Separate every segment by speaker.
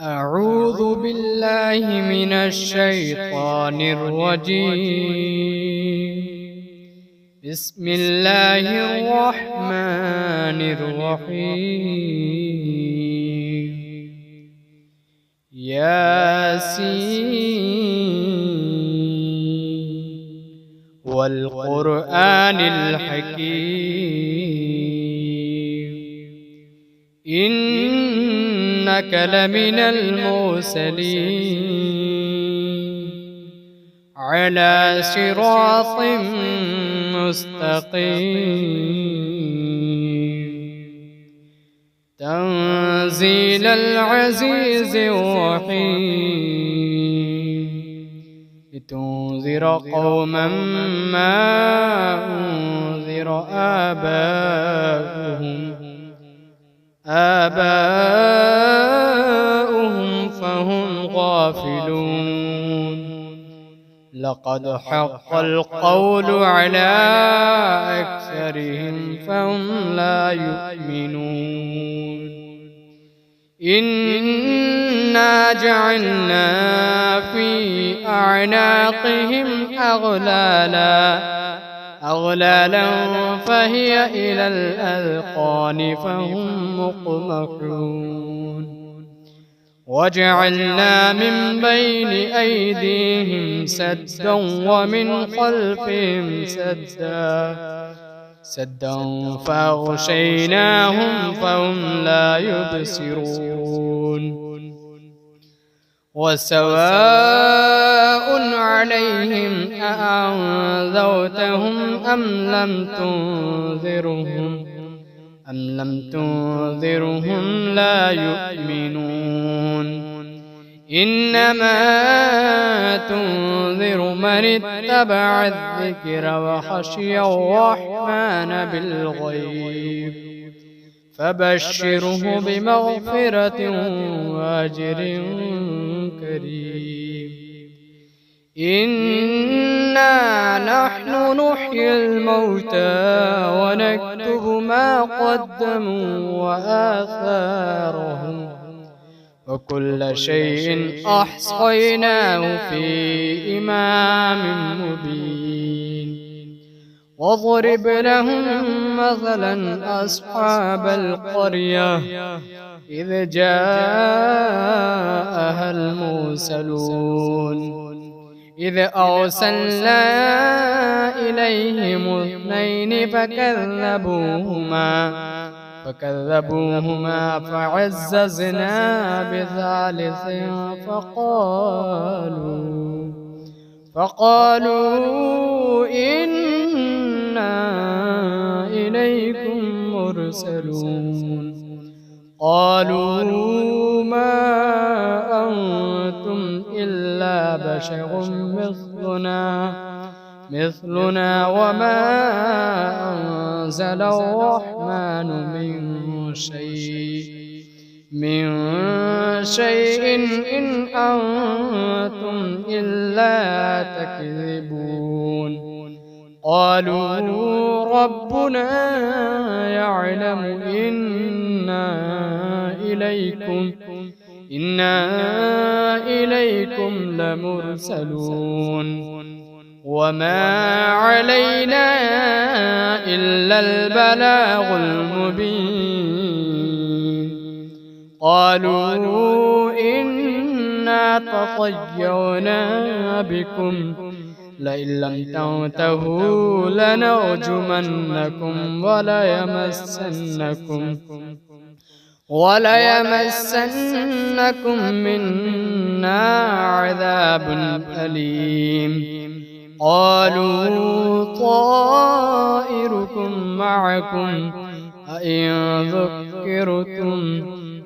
Speaker 1: أعوذ بالله من الشيطان الرجيم. بسم الله الرحمن الرحيم. ياسين والقرآن الحكيم إنك لمن المرسلين على صراط مستقيم تنزيل العزيز الرحيم لتنذر قوما ما أنذر آباؤهم فهم غافلون. لقد حق القول على أكثرهم فهم لا يؤمنون. إنا جعلنا في أعناقهم أغلالا فهي إلى الأذقان فهم مقمحون. وجعلنا من بين أيديهم سدا ومن خلفهم سدا فأغشيناهم فهم لا يبصرون. وسواء عليهم أأنذرتهم أم لم تنذرهم لا يؤمنون. إنما تنذر من اتبع الذكر وخشي الرحمن بالغيب فبشره بمغفرة وأجر كريم. إنا نحن نحيي الموتى ونكتب ما قدموا وآثارهم وكل شيء أحصيناه في إمام مبين. واضرب لهم مثلا أصحاب القرية إذ جاءها المرسلون إذ أرسلنا إليهم اثنين فكذبوهما فعززنا بثالث فقالوا إنا إليكم مرسلون. قالوا ما أنتم إلا بشر مثلنا وما أنزل الرحمن من شيء إن أنتم إلا تكذبون. قالوا ربنا يعلم إنا إليكم لمرسلون وما علينا إلا البلاغ المبين. قالوا إنا تطيرنا بكم لئن لم تنتهوا لنرجمنكم وليمسنكم منا عذاب أليم. قالوا طائركم معكم أئن ذكرتم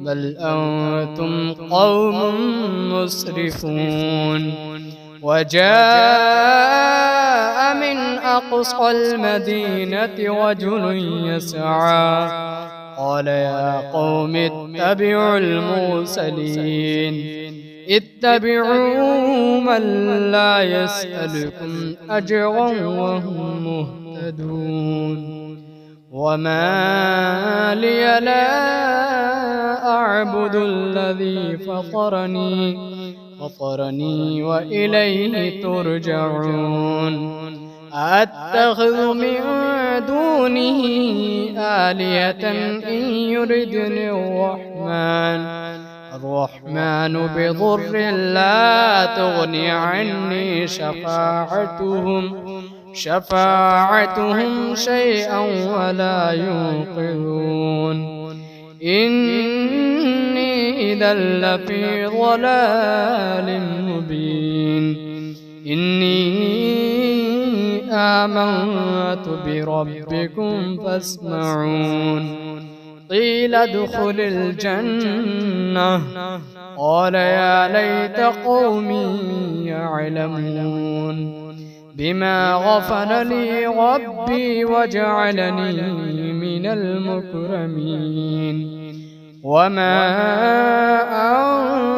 Speaker 1: بل أنتم قوم مسرفون. وجاء من أقصى المدينة رجل يسعى قال يا قوم اتبعوا المرسلين اتبعوا من لا يسألكم أجرا وهم مهتدون. وما لي لا أعبد الذي فطرني وإليه ترجعون أتخذ من دونه آلهة إن يردني الرحمن بضر لا تغني عني شفاعتهم شيئا ولا ينقذون إني إذا لفي ضلال مبين إني آمنت بربكم فاسمعون قيل ادخل الجنة قال يا ليت قومي يعلمون بما غفر لي ربي وجعلني من المكرمين وما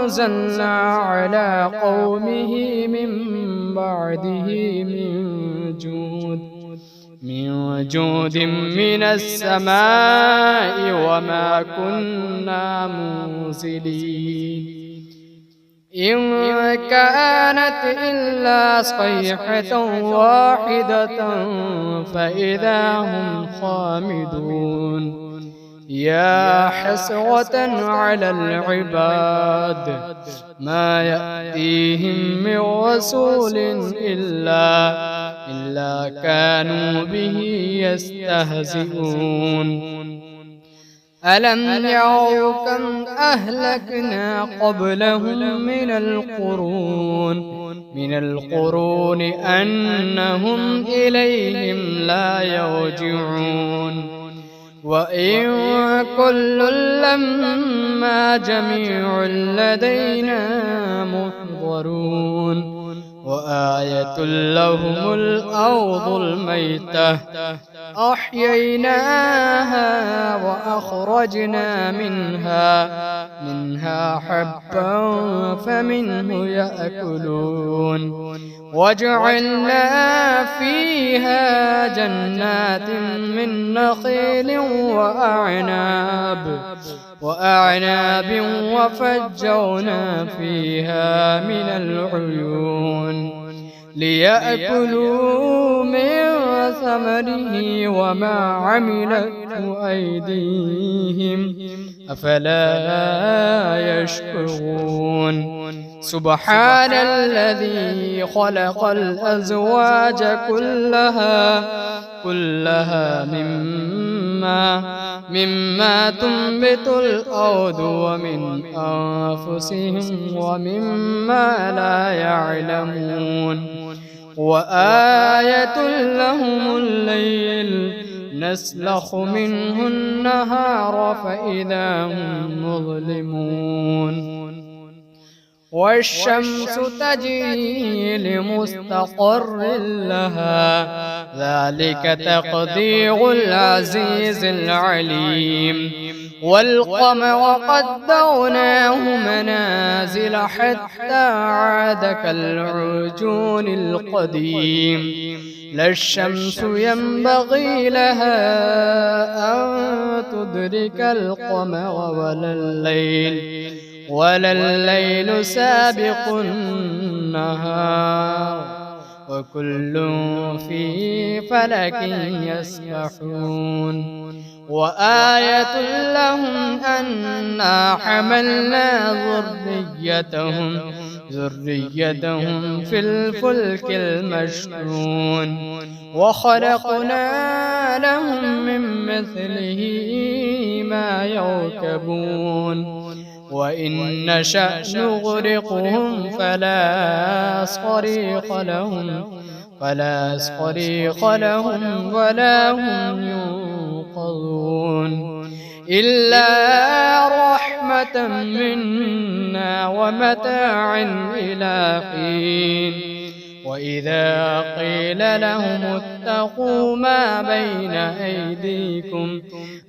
Speaker 1: أنزلنا على قومه من بعده من جود من السماء وما كنا منزلين إن كانت إلا صيحة واحدة فإذا هم خامدون يا حسرة على العباد ما يأتيهم من رسول إلا كانوا به يستهزئون ألم يروا كم أهلكنا قبلهم من القرون أنهم إليهم لا يرجعون وإن كل لما جميع لدينا محضرون وآية لهم الأرض الميتة أحييناها وأخرجنا منها حبا فمنه يأكلون وجعلنا فيها جنات من نخيل وأعناب وفجرنا فيها من العيون ليأكلوا من ثمره وما عملته أيديهم أفلا يشكرون سبحان الذي خلق الأزواج كلها مما تنبت الأرض ومن أنفسهم ومما لا يعلمون وآية لهم الليل نسلخ منه النهار فإذا هم مظلمون والشمس تجري لمستقر لها ذلك تقدير العزيز العليم والقمر قدرناه منازل حتى عاد كالعرجون القديم لا الشمس ينبغي لها أن تدرك القمر ولا الليل سابق النهار وكل في فلك يسبحون وآية لهم أنا حملنا ذريتهم في الفلك المشحون وخلقنا لهم من مثله ما يركبون وإن نشأ نغرقهم فلا صريخ لهم ولا هم ينقذون إلا رحمة منا ومتاعا إلى حين وإذا قيل لهم اتقوا ما بين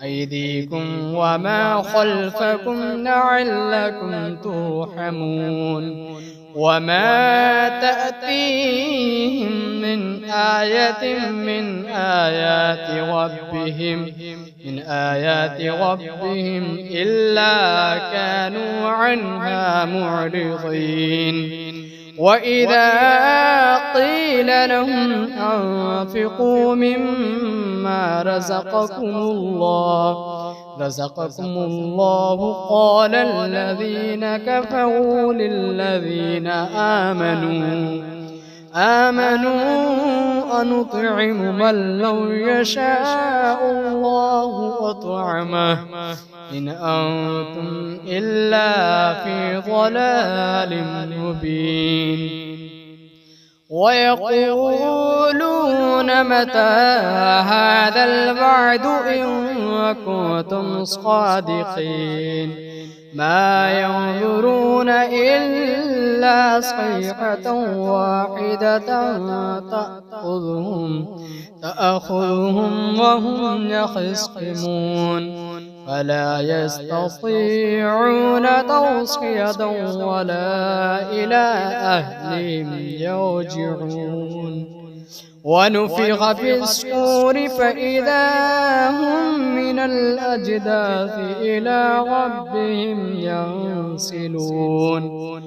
Speaker 1: أيديكم وما خلفكم لعلكم ترحمون وما تأتيهم من آية من آيات ربهم إلا كانوا عنها معرضين وإذا قيل لهم أنفقوا مما رزقكم الله قال الذين كفروا للذين آمنوا أنطعم من لو يشاء الله أطعمه إن أنتم إلا في ضلال مبين ويقولون متى هذا الوعد إن كنتم صادقين ما ينظرون إلا صيحة واحدة تأخذهم وهم يخصمون فلا يستطيعون توصية ولا إلى أهلهم يرجعون ونفخ في الصور فإذا هم من الأجداث إلى ربهم ينسلون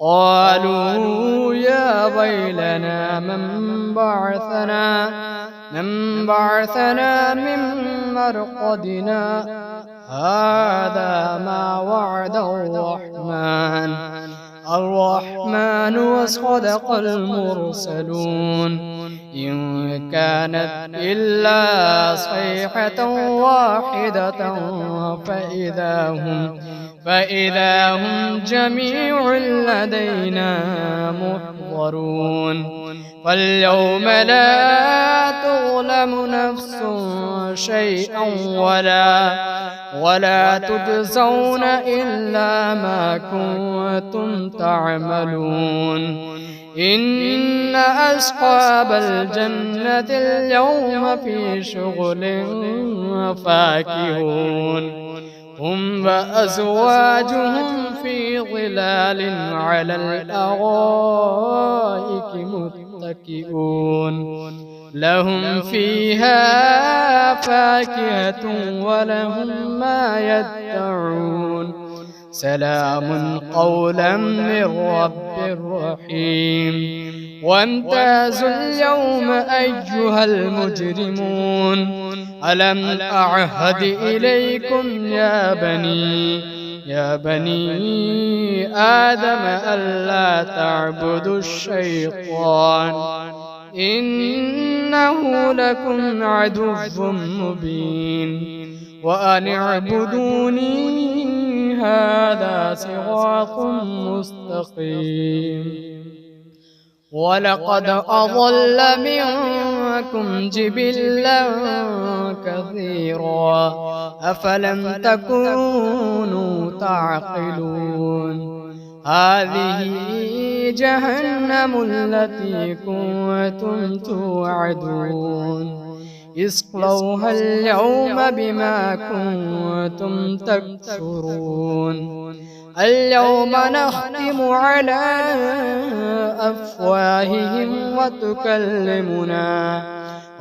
Speaker 1: قالوا يا ويلنا من بعثنا من مرقدنا هذا ما وعد الرحمن وصدق المرسلون إن كانت إلا صيحة واحدة فإذا هم جميع لدينا محضرون فاليوم لا تظلم نفس شيئا ولا تجزون إلا ما كنتم تعملون إن أصحاب الجنة اليوم في شغل فاكهون هم وأزواجهم في ظلال على الأرائك متكئون لهم فيها فاكهة ولهم ما يدعون سلام قولا من رب رحيم وامتازوا اليوم أيها المجرمون ألم أعهد إليكم يا بني آدم ألا تعبدوا الشيطان إنه لكم عدو مبين وأن اعبدوني هذا صراط مستقيم ولقد أضل منكم جبلا كثيرا أفلم تكونوا تعقلون هذه جهنم التي كنتم توعدون اصلوها اليوم بما كنتم تكفرون اليوم نختم على أفواههم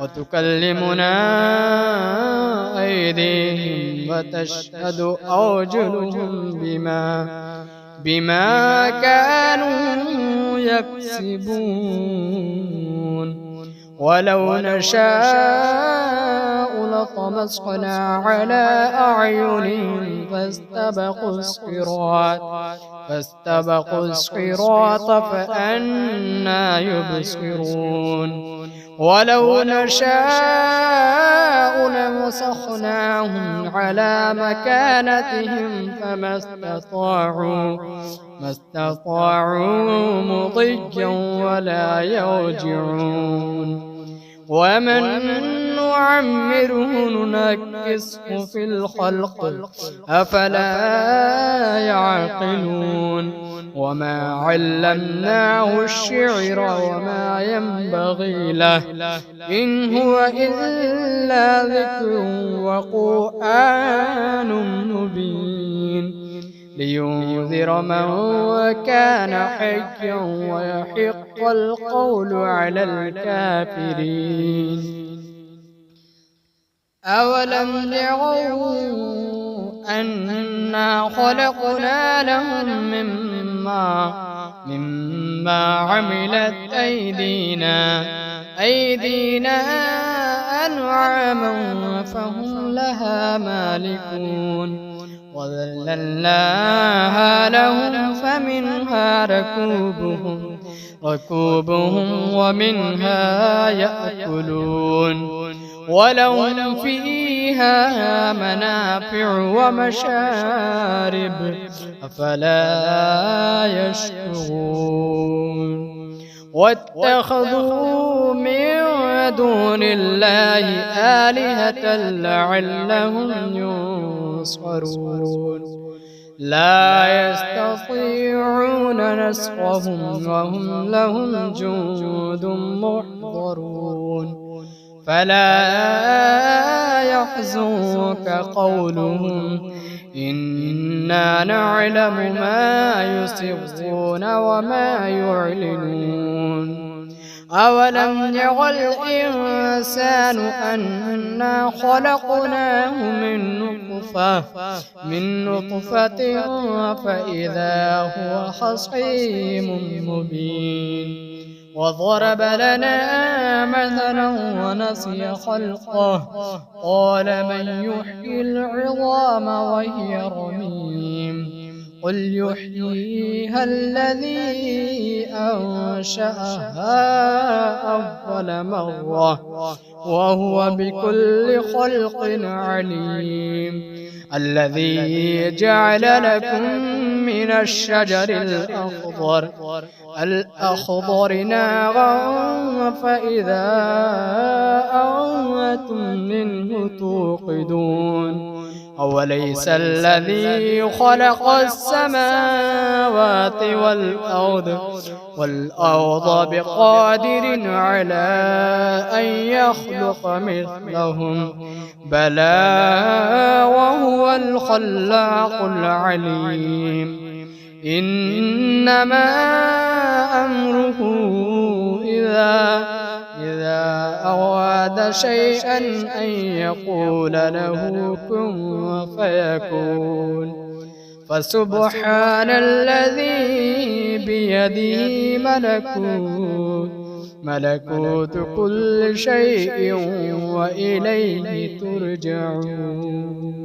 Speaker 1: وتكلمنا أيديهم وتشهد أرجلهم بما كانوا يكسبون ولو نشاء لطمسنا على أعينهم فاستبقوا الصراط فأنى يبصرون ولو نشاء لمسخناهم على مكانتهم فما استطاعوا مضيا ولا يرجعون ومن نعمره ننكسه في الخلق أفلا يعقلون وما علمناه الشعر وما ينبغي له إن هو إلا ذكر وقرآن مبين لينذر من كان حيا ويحق القول على الكافرين أولم يروا أنا خلقنا لهم مما عملت أيدينا أنعاما فهم لها مالكون وذللناها لهم فمنها ركوبهم ومنها يأكلون ولهم فيها منافع ومشارب أفلا يشكرون واتخذوا من دون الله آلهة لعلهم ينصرون لا يستطيعون نصرهم وهم لهم جند محضرون فلا يحزنك قولهم إنا نعلم ما يسرون وما يعلنون أولم ير الإنسان أنا خلقناه من نطفة فإذا هو خصيم مبين وضرب لنا مثلا ونسي خلقه قال من يحيي العظام وهي رميم قل يحييها الذي أنشأها أول مرة وهو بكل خلق عليم الذي جعل لكم من الشجر الأخضر نارا فإذا أنتم منه توقدون أوليس الذي خلق السماوات والأرض بقادر على أن يخلق مثلهم بلى وهو الخلاق العليم إنما أمره إذا أراد شيئا أن يقول له كن فيكون فسبحان الذي بيده ملكوت كل شيء وإليه ترجعون.